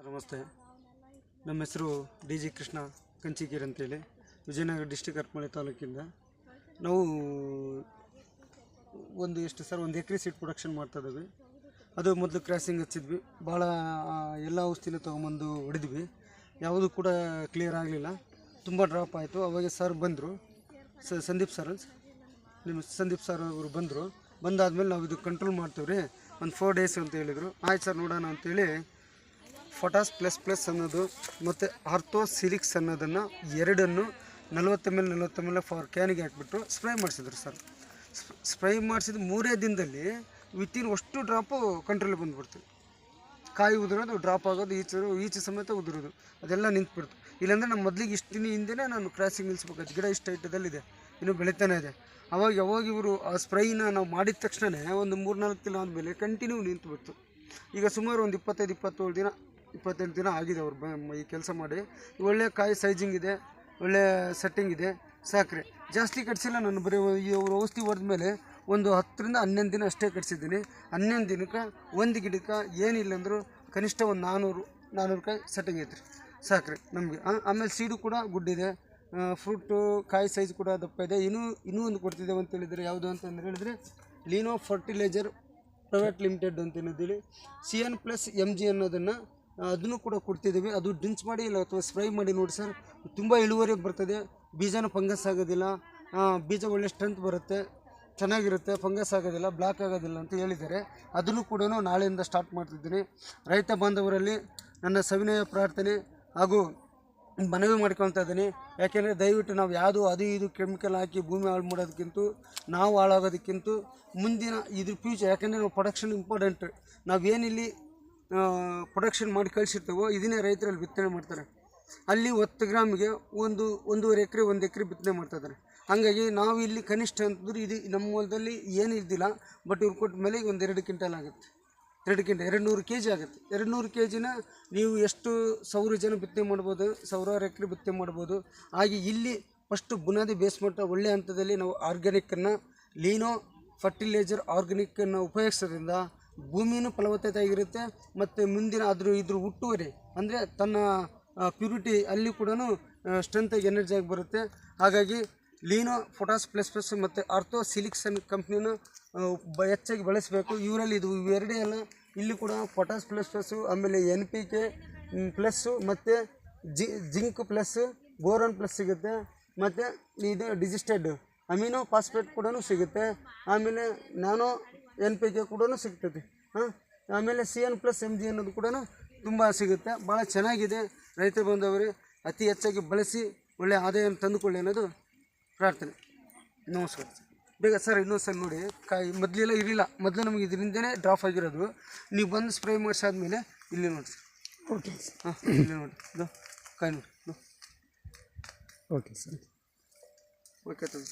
ನಮಸ್ತೆ. ನಮ್ಮ ಹೆಸರು ಡಿ ಜಿ ಕೃಷ್ಣ ಕಂಚಿಕೇರಿ ಅಂತೇಳಿ, ವಿಜಯನಗರ ಡಿಸ್ಟಿಕ್ ಹರಪನಹಳ್ಳಿ ತಾಲೂಕಿಂದ. ನಾವು ಒಂದು ಎಕರೆ ಸೀಡ್ ಪ್ರೊಡಕ್ಷನ್ ಮಾಡ್ತಾಯಿದ್ದೀವಿ. ಅದು ಮೊದಲು ಕ್ರಾಸಿಂಗ್ ಹಚ್ಚಿದ್ವಿ, ಭಾಳ ಎಲ್ಲ ಔಷಧಿನೂ ತೊಗೊಂಬಂದು ಹೊಡಿದ್ವಿ, ಯಾವುದೂ ಕೂಡ ಕ್ಲಿಯರ್ ಆಗಲಿಲ್ಲ, ತುಂಬ ಡ್ರಾಪ್ ಆಯಿತು. ಅವಾಗ ಸರ್ ಬಂದರು, ಸಂದೀಪ್ ಸರ್ ಅವರು ಬಂದಾದ್ಮೇಲೆ ನಾವು ಇದು ಕಂಟ್ರೋಲ್ ಮಾಡ್ತೀವಿ ರೀ, ಒಂದು 4 days ಅಂತ ಹೇಳಿದರು. ಆಯ್ತು ಸರ್ ನೋಡೋಣ ಅಂತೇಳಿ ಫೊಟಾಸ್ ಪ್ಲಸ್ ಅನ್ನೋದು ಮತ್ತು ಆರ್ಥೋಸಿಲಿಕ್ಸ್ ಅನ್ನೋದನ್ನು ಎರಡನ್ನು 40 ml ಫಾರ್ ಕ್ಯಾನಿಗೆ ಹಾಕ್ಬಿಟ್ಟು ಸ್ಪ್ರೇ ಮಾಡಿಸಿದ್ರು ಸರ್. ಸ್ಪ್ರೇ ಮಾಡಿಸಿದ 3 ದಿನದಲ್ಲಿ ವಿತಿನ್ ಅಷ್ಟು ಡ್ರಾಪು ಕಂಟ್ರೋಲಿಗೆ ಬಂದುಬಿಡ್ತು. ಕಾಯಿ ಉದುರೋದು, ಡ್ರಾಪ್ ಆಗೋದು, ಈಚೆ ಸಮೇತ ಉದುರೋದು, ಅದೆಲ್ಲ ನಿಂತುಬಿಡ್ತು. ಇಲ್ಲಾಂದರೆ ನಮ್ಮ ಮೊದಲಿಗೆ ಇಷ್ಟು ದಿನ ಹಿಂದೆ ನಾನು ಕ್ರಾಸಿಂಗ್ ನಿಲ್ಲಿಸ್ಬೇಕಾಯ್ತು. ಗಿಡ ಇಷ್ಟು ಹೈಟದಲ್ಲಿದೆ, ಇನ್ನೂ ಬೆಳೀತಾನೆ ಇದೆ. ಯಾವಾಗ ಇವರು ಆ ಸ್ಪ್ರೈನ ನಾವು ಮಾಡಿದ ತಕ್ಷಣ ಒಂದು 3-4 ದಿನ ಆದಮೇಲೆ ಕಂಟಿನ್ಯೂ ನಿಂತುಬಿಡ್ತು. ಈಗ ಸುಮಾರು ಒಂದು 27 ದಿನ ಆಗಿದೆ ಅವ್ರು ಈ ಕೆಲಸ ಮಾಡಿ. ಒಳ್ಳೆ ಕಾಯಿ ಸೈಜಿಂಗ್ ಇದೆ, ಒಳ್ಳೆ ಸೆಟ್ಟಿಂಗ್ ಇದೆ, ಸಾಕ್ರೆ ಜಾಸ್ತಿ ಕಟ್ಸಿಲ್ಲ. ನಾನು ಬರೀ ಇವರು ಔಷಧಿ ಹೊಡೆದ ಮೇಲೆ ಒಂದು 10 ರಿಂದ 11 ದಿನ ಅಷ್ಟೇ ಕಟ್ಸಿದ್ದೀನಿ. 11 ದಿನಕ್ಕೆ ಒಂದು ಗಿಡಕ್ಕೆ ಏನಿಲ್ಲ ಅಂದರೂ ಕನಿಷ್ಠ ಒಂದು 400 ಕಾಯಿ ಸೆಟ್ಟಿಂಗ್ ಐತ್ರಿ, ಸಾಕ್ರಿ ನಮಗೆ. ಆಮೇಲೆ ಸೀಡು ಕೂಡ ಗುಡ್ಡಿದೆ, ಫ್ರೂಟು ಕಾಯಿ ಸೈಜ್ ಕೂಡ ದಪ್ಪ ಇದೆ. ಇನ್ನೂ ಒಂದು ಕೊಡ್ತಿದ್ದೇವೆ ಅಂತ ಹೇಳಿದರೆ, ಯಾವುದು ಅಂತ ಹೇಳಿದರೆ ಲೀನೋ ಫರ್ಟಿಲೈಜರ್ ಪ್ರೈವೇಟ್ ಲಿಮಿಟೆಡ್ ಅಂತ ಹೇಳಿದ್ದೀವಿ. CN+MG ಅನ್ನೋದನ್ನು ಅದನ್ನು ಕೂಡ ಕೊಡ್ತಿದ್ದೀವಿ. ಅದು ಡ್ರಿಂಕ್ಸ್ ಮಾಡಿ ಇಲ್ಲ ಅಥವಾ ಸ್ಪ್ರೈ ಮಾಡಿ ನೋಡಿ ಸರ್, ತುಂಬ ಇಳುವರಿ ಬರ್ತದೆ. ಬೀಜನೂ ಫಂಗಸ್ ಆಗೋದಿಲ್ಲ, ಬೀಜ ಒಳ್ಳೆ ಸ್ಟ್ರೆಂತ್ ಬರುತ್ತೆ, ಚೆನ್ನಾಗಿರುತ್ತೆ, ಫಂಗಸ್ ಆಗೋದಿಲ್ಲ, ಬ್ಲ್ಯಾಕ್ ಆಗೋದಿಲ್ಲ ಅಂತ ಹೇಳಿದ್ದಾರೆ. ಅದನ್ನು ಕೂಡ ನಾಳೆಯಿಂದ ಸ್ಟಾರ್ಟ್ ಮಾಡ್ತಿದ್ದೀನಿ. ರೈತ ಬಾಂಧವರಲ್ಲಿ ನನ್ನ ಸವಿನಯ ಪ್ರಾರ್ಥನೆ ಹಾಗೂ ಮನವಿ ಮಾಡ್ಕೊಳ್ತಾ ಇದ್ದೀನಿ. ಯಾಕೆಂದರೆ ದಯವಿಟ್ಟು ನಾವು ಯಾವುದು ಅದು ಇದು ಕೆಮಿಕಲ್ ಹಾಕಿ ಭೂಮಿ ಹಾಳು ಮಾಡೋದಕ್ಕಿಂತ, ನಾವು ಹಾಳಾಗೋದಕ್ಕಿಂತ ಮುಂದಿನ ಇದ್ರ ಫ್ಯೂಚರ್, ಯಾಕೆಂದರೆ ನಾವು ಪ್ರೊಡಕ್ಷನ್ ಇಂಪಾರ್ಟೆಂಟ್. ನಾವೇನಿಲ್ಲಿ ಪ್ರೊಡಕ್ಷನ್ ಮಾಡಿ ಕಳಿಸಿರ್ತೇವೋ ಇದನ್ನೇ ರೈತರಲ್ಲಿ ಬಿತ್ತನೆ ಮಾಡ್ತಾರೆ. ಅಲ್ಲಿ 10 ಗ್ರಾಮಿಗೆ 1.5 ಎಕರೆ 1 ಎಕರೆ ಬಿತ್ತನೆ ಮಾಡ್ತಾಯಿದ್ದಾರೆ. ಹಾಗಾಗಿ ನಾವು ಇಲ್ಲಿ ಕನಿಷ್ಠ ಅಂತಂದ್ರೆ ಇದು ನಮ್ಮ ಹೊಲದಲ್ಲಿ ಏನು ಇದ್ದಿಲ್ಲ, ಬಟ್ ಇವ್ರು ಕೊಟ್ಟ ಮೇಲೆ ಒಂದು 2 ಕ್ವಿಂಟಲ್ ಆಗುತ್ತೆ. 200 kg ಆಗುತ್ತೆ. 200 kgನ ನೀವು ಎಷ್ಟು 1000 ಜನ ಬಿತ್ತನೆ ಮಾಡ್ಬೋದು, 1000 ಎಕರೆ ಬಿತ್ತನೆ ಮಾಡ್ಬೋದು. ಹಾಗೆ ಇಲ್ಲಿ ಫಸ್ಟು ಬುನಾದಿ ಬೇಸ್ಮಟ್ಟ ಒಳ್ಳೆಯ ಹಂತದಲ್ಲಿ ನಾವು ಆರ್ಗ್ಯಾನಿಕ್ಕನ್ನು, ಲೀನೋ ಫರ್ಟಿಲೈಜರ್ ಆರ್ಗ್ಯಾನಿಕ್ಕನ್ನು ಉಪಯೋಗಿಸೋದ್ರಿಂದ ಭೂಮಿಯೂ ಫಲವತ್ತತೆ ಆಗಿರುತ್ತೆ, ಮತ್ತು ಮುಂದಿನ ಇದ್ರ ಹುಟ್ಟುವರಿ ಅಂದರೆ ತನ್ನ ಪ್ಯೂರಿಟಿ ಅಲ್ಲಿ ಕೂಡ ಸ್ಟ್ರೆಂತಾಗಿ ಎನರ್ಜಿಯಾಗಿ ಬರುತ್ತೆ. ಹಾಗಾಗಿ ಲೀನೋ ಫೊಟಾಸ್ ಪ್ಲಸ್ ಮತ್ತು ಆರ್ಥೋಸಿಲಿಕ್ಸ್ ಅನ್ನೋ ಕಂಪ್ನಿನ ಹೆಚ್ಚಾಗಿ ಬಳಸಬೇಕು. ಇವರಲ್ಲಿ ಇದು ಇವೆರಡೇ ಅಲ್ಲ, ಇಲ್ಲಿ ಕೂಡ ಫೊಟಾಸ್ ಪ್ಲಸ್, ಆಮೇಲೆ NPK ಪ್ಲಸ್ಸು ಮತ್ತು ಜಿಂಕ್ ಪ್ಲಸ್, ಬೋರಾನ್ ಪ್ಲಸ್ ಸಿಗುತ್ತೆ. ಮತ್ತು ಇದು ಡಿಜಿಸ್ಟೆಡ್ ಅಮಿನೋ ಫಾಸ್ಫೇಟ್ ಕೂಡ ಸಿಗುತ್ತೆ. ಆಮೇಲೆ ನ್ಯಾನೋ NPK ಕೂಡ ಸಿಗ್ತದೆ. ಆಮೇಲೆ CN+MG ಅನ್ನೋದು ಕೂಡ ತುಂಬ ಸಿಗುತ್ತೆ. ಭಾಳ ಚೆನ್ನಾಗಿದೆ. ರೈತ ಬಂದವರು ಅತಿ ಹೆಚ್ಚಾಗಿ ಬಳಸಿ ಒಳ್ಳೆ ಆದಾಯವನ್ನು ತಂದುಕೊಳ್ಳಿ ಅನ್ನೋದು ಪ್ರಾರ್ಥನೆ. ನಮಸ್ಕಾರ. ಬೇಗ ಸರ್ ಇನ್ನೊಂದು ಸಲ ನೋಡಿ, ಕಾಯಿ ಮೊದಲೆಲ್ಲ ಇರಲಿಲ್ಲ, ಮೊದಲು ನಮಗೆ ಇದರಿಂದನೇ ಡ್ರಾಪ್ ಆಗಿರೋದು. ನೀವು ಬಂದು ಸ್ಪ್ರೇ ಮಾಡಿಸಾದ್ಮೇಲೆ ಇಲ್ಲಿ ನೋಡಿ ಸರ್. ಓಕೆ ಹಾಂ, ಇಲ್ಲಿ ನೋಡಿ ಕಾಯಿ ನೋಡಿ. Okay sir. Okay sir.